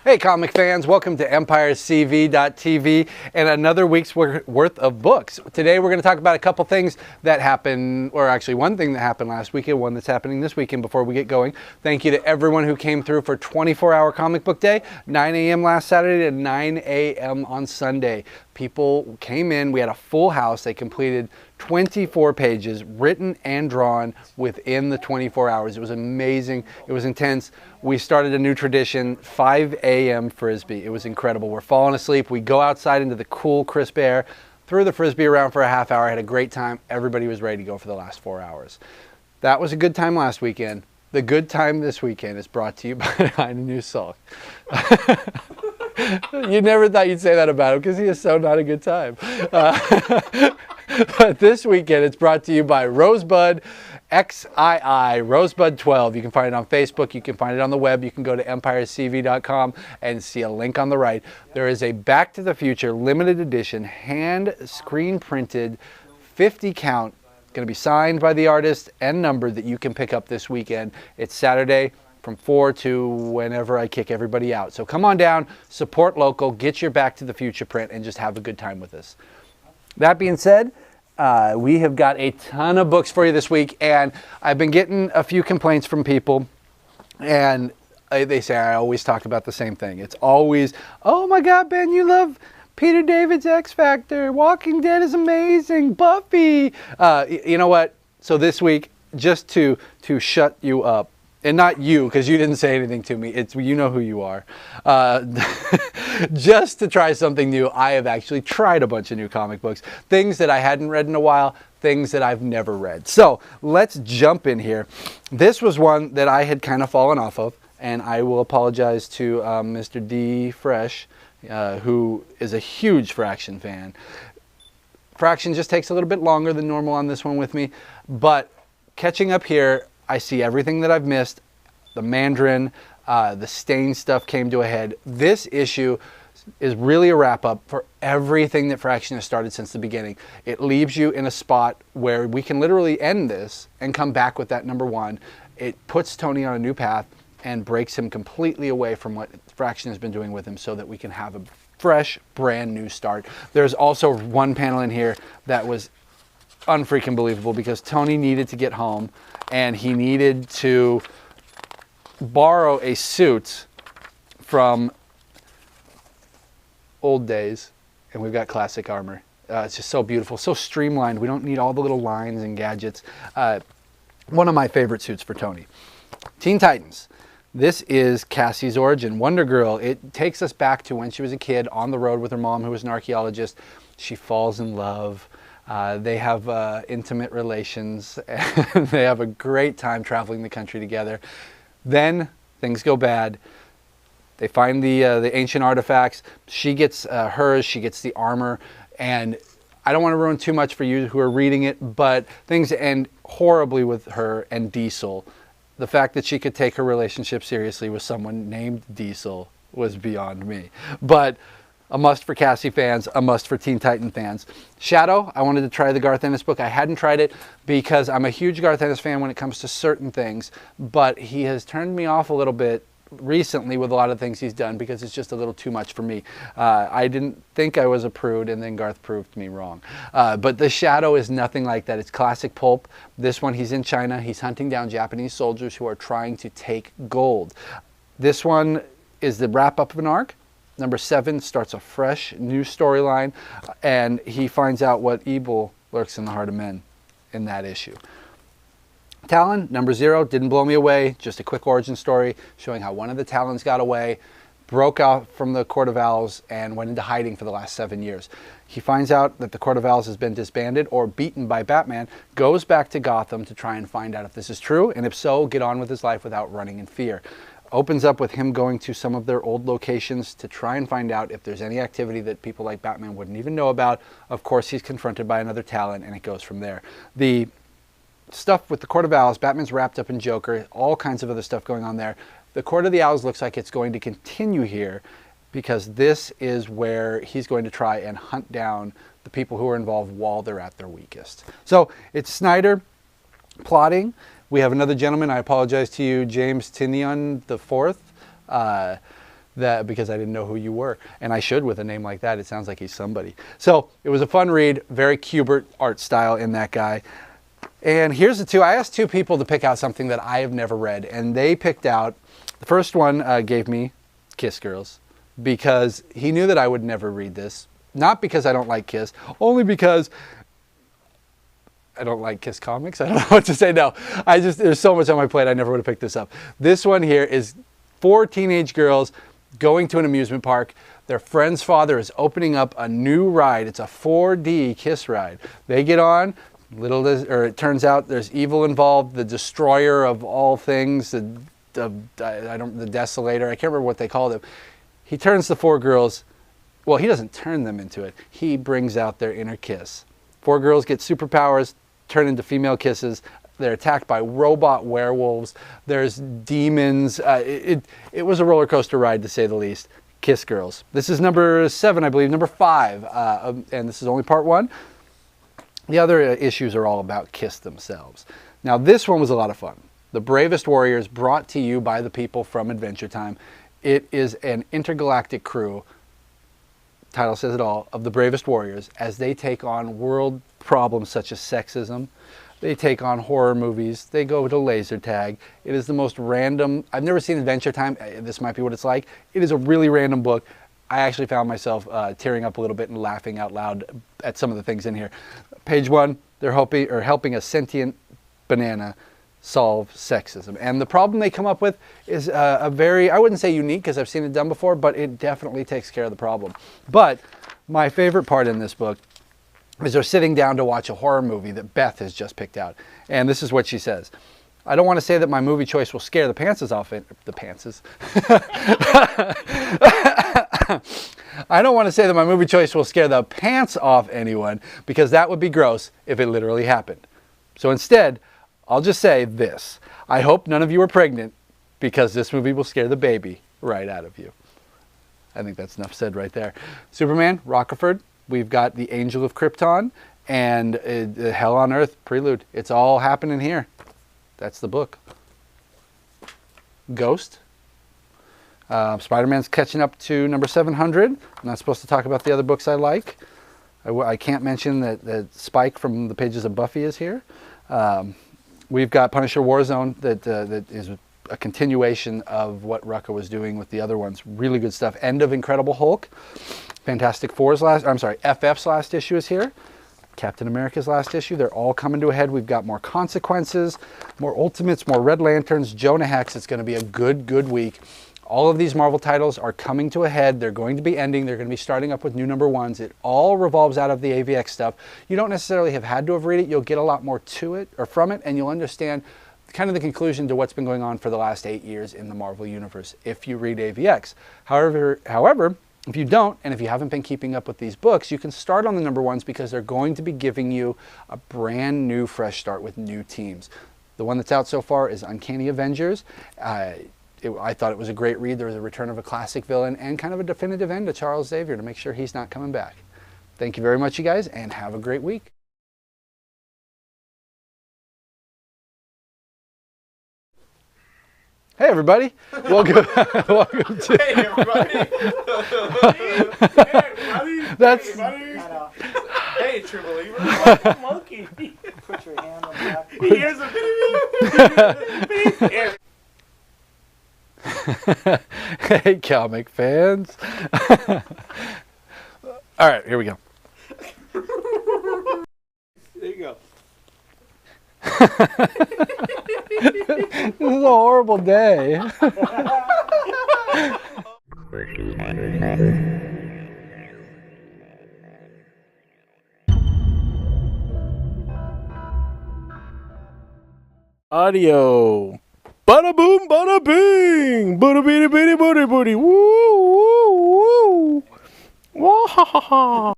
Hey comic fans, welcome to EmpireCV.tv and another week's worth of books. Today we're going to talk about a couple things that happened, or actually one thing that happened last weekend, one that's happening this weekend before we get going. Thank you to everyone who came through for 24-hour comic book day, 9 a.m. last Saturday to 9 a.m. on Sunday. People came in, we had a full house, they completed 24 pages, written and drawn within the 24 hours. It was amazing, it was intense. We started a new tradition, 5 AM Frisbee. It was incredible. We're falling asleep, we go outside into the cool, crisp air, threw the Frisbee around for a half hour, had a great time. Everybody was ready to go for the last 4 hours. That was a good time last weekend. The good time this weekend is brought to you by Hainanu Saulque. You never thought you'd say that about him because he is so not a good time. But this weekend it's brought to you by Rosebud XII, Rosebud 12. You can find it on Facebook, you can find it on the web, you can go to EmpireCV.com and see a link on the right. There is a Back to the Future limited edition, hand screen printed, 50 count, going to be signed by the artist and numbered that you can pick up this weekend. It's Saturday from 4 to whenever I kick everybody out. So come on down, support local, get your Back to the Future print, and just have a good time with us. That being said, we have got a ton of books for you this week, and I've been getting a few complaints from people, and they say I always talk about the same thing. It's always, oh my God, Ben, you love Peter David's X Factor, Walking Dead is amazing, Buffy. You know what? So this week, just to shut you up, and not you, because you didn't say anything to me. It's, you know who you are. Just to try something new, I have actually tried a bunch of new comic books. Things that I hadn't read in a while, things that I've never read. So let's jump in here. This was one that I had kind of fallen off of, and I will apologize to Mr. D. Fresh, who is a huge Fraction fan. Fraction just takes a little bit longer than normal on this one with me, but catching up here, I see everything that I've missed. The Mandarin, the Stain stuff came to a head. This issue is really a wrap-up for everything that Fraction has started since the beginning. It leaves you in a spot where we can literally end this and come back with that number one. It puts Tony on a new path and breaks him completely away from what Fraction has been doing with him so that we can have a fresh, brand new start. There's also one panel in here that was unfreaking believable because Tony needed to get home and he needed to borrow a suit from old days, and we've got classic armor. It's just so beautiful, so streamlined. We don't need all the little lines and gadgets. One of my favorite suits for Tony. Teen Titans. This is Cassie's origin. Wonder Girl. It takes us back to when she was a kid on the road with her mom, who was an archaeologist. She falls in love. They have intimate relations, and they have a great time traveling the country together. Then things go bad. They find the ancient artifacts. She gets hers, she gets the armor, and I don't want to ruin too much for you who are reading it, but things end horribly with her and Diesel. The fact that she could take her relationship seriously with someone named Diesel was beyond me. But a must for Cassie fans, a must for Teen Titan fans. Shadow, I wanted to try the Garth Ennis book. I hadn't tried it because I'm a huge Garth Ennis fan when it comes to certain things, but he has turned me off a little bit recently with a lot of things he's done because it's just a little too much for me. I didn't think I was a prude, and then Garth proved me wrong. But the Shadow is nothing like that. It's classic pulp. This one, he's in China. He's hunting down Japanese soldiers who are trying to take gold. This one is the wrap-up of an arc. Number 7 starts a fresh new storyline, and he finds out what evil lurks in the heart of men in that issue. Talon, number 0, didn't blow me away. Just a quick origin story showing how one of the Talons got away, broke out from the Court of Owls, and went into hiding for the last 7 years. He finds out that the Court of Owls has been disbanded or beaten by Batman, goes back to Gotham to try and find out if this is true, and if so, get on with his life without running in fear. Opens up with him going to some of their old locations to try and find out if there's any activity that people like Batman wouldn't even know about. Of course, he's confronted by another Talon, and it goes from there. The stuff with the Court of Owls, Batman's wrapped up in Joker, all kinds of other stuff going on there. The Court of the Owls looks like it's going to continue here because this is where he's going to try and hunt down the people who are involved while they're at their weakest. So it's Snyder plotting. We have another gentleman, I apologize to you, James Tynion IV. that because I didn't know who you were. And I should with a name like that. It sounds like he's somebody. So it was a fun read, very Kubert art style in that guy. And here's the two. I asked two people to pick out something that I have never read, and they picked out, the first one gave me Kiss Girls, because he knew that I would never read this. Not because I don't like Kiss, only because I don't like Kiss comics. I don't know what to say. No, there's so much on my plate, I never would have picked this up. This one here is 4 teenage girls going to an amusement park. Their friend's father is opening up a new ride. It's a 4D Kiss ride. They get on. It turns out there's evil involved, the destroyer of all things, the desolator, I can't remember what they called him. He turns the 4 girls, well, he doesn't turn them into it. He brings out their inner Kiss. 4 girls get superpowers, turn into female Kisses. They're attacked by robot werewolves. There's demons. It was a roller coaster ride, to say the least. Kiss Girls. This is number 7, I believe, number 5, and this is only part 1. The other issues are all about Kiss themselves. Now, this one was a lot of fun. The Bravest Warriors, brought to you by the people from Adventure Time. It is an intergalactic crew, title says it all, of the Bravest Warriors as they take on world problems such as sexism. They take on horror movies. They go to laser tag. It is the most random. I've never seen Adventure Time. This might be what it's like. It is a really random book. I actually found myself tearing up a little bit and laughing out loud at some of the things in here. Page 1, they're helping a sentient banana solve sexism. And the problem they come up with is a very, I wouldn't say unique because I've seen it done before, but it definitely takes care of the problem. But my favorite part in this book is they're sitting down to watch a horror movie that Beth has just picked out. And this is what she says. I don't want to say that my movie choice will scare the pantses off it. The pantses. I don't want to say that my movie choice will scare the pants off anyone, because that would be gross if it literally happened. So instead, I'll just say this. I hope none of you are pregnant, because this movie will scare the baby right out of you. I think that's enough said right there. Superman, Rockerford. We've got the Angel of Krypton and Hell on Earth Prelude. It's all happening here. That's the book. Ghost. Spider-Man's catching up to number 700. I'm not supposed to talk about the other books I like. I can't mention that Spike from the pages of Buffy is here. We've got Punisher Warzone that is a continuation of what Rucka was doing with the other ones. Really good stuff. End of Incredible Hulk. Fantastic Four's FF's last issue is here. Captain America's last issue. They're all coming to a head. We've got more Consequences, more Ultimates, more Red Lanterns, Jonah Hex. It's going to be a good week. All of these Marvel titles are coming to a head. They're going to be ending. They're going to be starting up with new number 1s. It all revolves out of the AVX stuff. You don't necessarily have had to have read it. You'll get a lot more to it or from it, and you'll understand kind of the conclusion to what's been going on for the last 8 years in the Marvel Universe if you read AVX. However, if you don't, and if you haven't been keeping up with these books, you can start on the number 1s because they're going to be giving you a brand new fresh start with new teams. The one that's out so far is Uncanny Avengers. I thought it was a great read. There was a return of a classic villain and kind of a definitive end to Charles Xavier to make sure he's not coming back. Thank you very much, you guys, and have a great week. Hey everybody! Welcome. Welcome to. Hey everybody! That's. Hey, true believer! Monkey! Put your hand on the back. Here's a Hey, comic fans! All right, here we go. There you go. This is a horrible day. Audio. Bada boom, bada bing. Bada bitty bitty booty booty. Woo, woo, woo. Wah ha ha ha.